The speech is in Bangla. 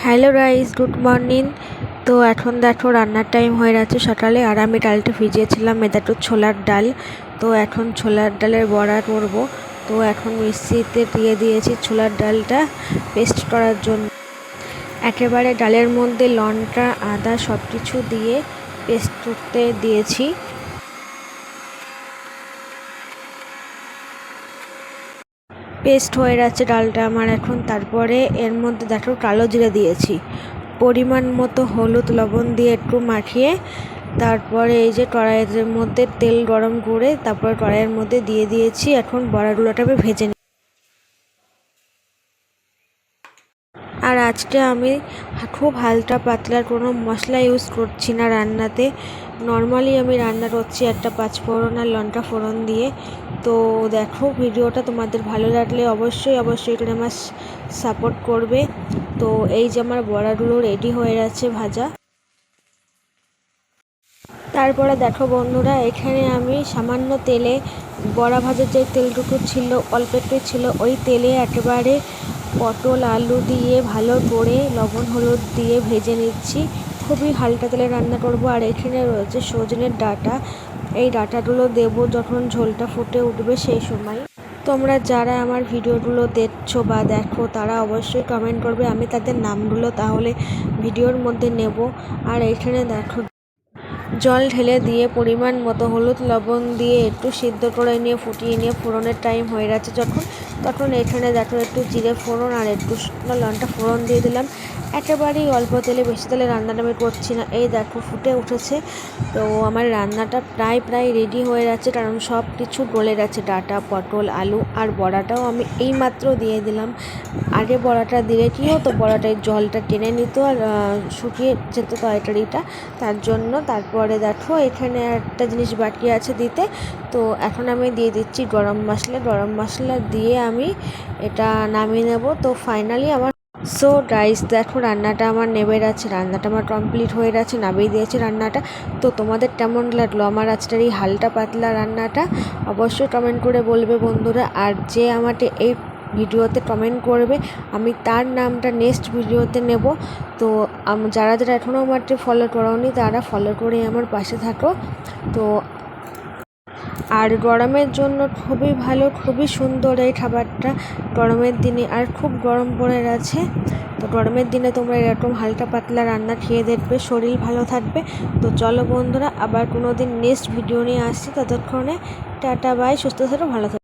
Hello guys, good morning. তো এখন দেখো রান্নার টাইম হয়ে যাচ্ছে সকালে, আর আমি ডালটা ভিজিয়েছিলাম, এটা তো ছোলার ডাল। তো এখন ছোলার ডালের বড়া করব। তো এখন মিক্সিতে দিয়ে দিয়েছি ছোলার ডালটা পেস্ট করার জন্য। একেবারে ডালের মধ্যে লঙ্কা আদা সব কিছু দিয়ে পেস্ট করতে দিয়েছি। পেস্ট হয়ে যাচ্ছে ডালটা আমার এখন। তারপরে এর মধ্যে দেখো কালো জিরে দিয়েছি, পরিমাণ মতো হলুদ লবণ দিয়ে একটু মাখিয়ে তারপরে এই যে কড়াইয়ের মধ্যে তেল গরম করে তারপরে কড়াইয়ের মধ্যে দিয়ে দিয়েছি। এখন বড়াগুলোটা আমি ভেজে নিই। আর আজকে আমি খুব হালকা পাতলা কোনো মশলা ইউজ করছি না রান্নাতে। নর্মালি আমি রান্না করছি একটা পাঁচফোড়ন আর লঙ্কা ফোড়ন দিয়ে। তো দেখো, ভিডিওটা তোমাদের ভালো লাগলে অবশ্যই এটা আমার সাপোর্ট করবে। তো এই যে আমার বড়াগুলো রেডি হয়ে যাচ্ছে ভাজা। তারপরে দেখো বন্ধুরা, এখানে আমি সামান্য তেলে বড়া ভাজার যে তেলটুকু ছিল, অল্প একটু ছিল, ওই তেলে একেবারে পটল আলু দিয়ে ভালো করে লবণ হলুদ দিয়ে ভেজে নিচ্ছি। খুবই হালকা তেলে রান্না করব। আর এখানে রয়েছে সজনের ডাঁটা, এই ডাঁটাগুলো দেবো যখন ঝোলটা ফুটে উঠবে সেই সময়। তোমরা যারা আমার ভিডিওগুলো দেখছো বা দেখো তারা অবশ্যই কমেন্ট করবে, আমি তাদের নামগুলো তাহলে ভিডিওর মধ্যে নেব। আর এখানে দেখো জল ঢেলে দিয়ে পরিমাণ মতো হলুদ লবণ দিয়ে একটু সিদ্ধ করে নিয়ে ফুটিয়ে নিয়ে ফোড়নের টাইম হয়ে যাচ্ছে তখন এখানে দেখো একটু জিরে ফোড়ন আর একটু শুকনো লঙ্কা ফোড়ন দিয়ে দিলাম। একেবারেই অল্প তেলে, বেশি তেলে রান্নাটা আমি করছি না। এই দেখো ফুটে উঠেছে। তো আমার রান্নাটা প্রায় রেডি হয়ে যাচ্ছে, কারণ সব কিছু গলে গেছে, ডাঁটা পটল আলু আর বড়াটাও আমি এইমাত্র দিয়ে দিলাম। আগে বড়াটা দিলে কী হতো, বড়াটায় জলটা টেনে নিত আর শুকিয়ে যেত তরকারিটা, তার জন্য। তারপরে দেখো এখানে একটা জিনিস বাকি আছে দিতে। তো এখন আমি দিয়ে দিচ্ছি গরম মশলা দিয়ে আমি এটা নামিয়ে নেব। তো ফাইনালি আমার গাইস দেখো রান্নাটা আমার নেমে যাচ্ছে, রান্নাটা আমার কমপ্লিট হয়ে যাচ্ছে, নামিয়ে দিয়েছি রান্নাটা। তো তোমাদের কেমন লাগলো আমার আজকের এই হালকা পাতলা রান্নাটা অবশ্যই কমেন্ট করে বলবে বন্ধুরা। আর যে আমাকে এই ভিডিওতে কমেন্ট করবে আমি তার নামটা নেক্সট ভিডিওতে নেব। তো যারা এখনও আমাকে ফলো করোনি তারা ফলো করে আমার পাশে থাকো। তো আর গরমের জন্য খুবই ভালো, খুবই সুন্দর এই খাবারটা গরমের দিনে। আর খুব গরম পড়ে গেছে, তো গরমের দিনে তোমরা এরকম হালকা পাতলা রান্না খেয়ে দেখবে, শরীর ভালো থাকবে। তো চলো বন্ধুরা, আবার কোনো দিন নেক্সট ভিডিও নিয়ে আসছি। ততক্ষণে টাটা বাই, সুস্থ থাকো, ভালো থাকো।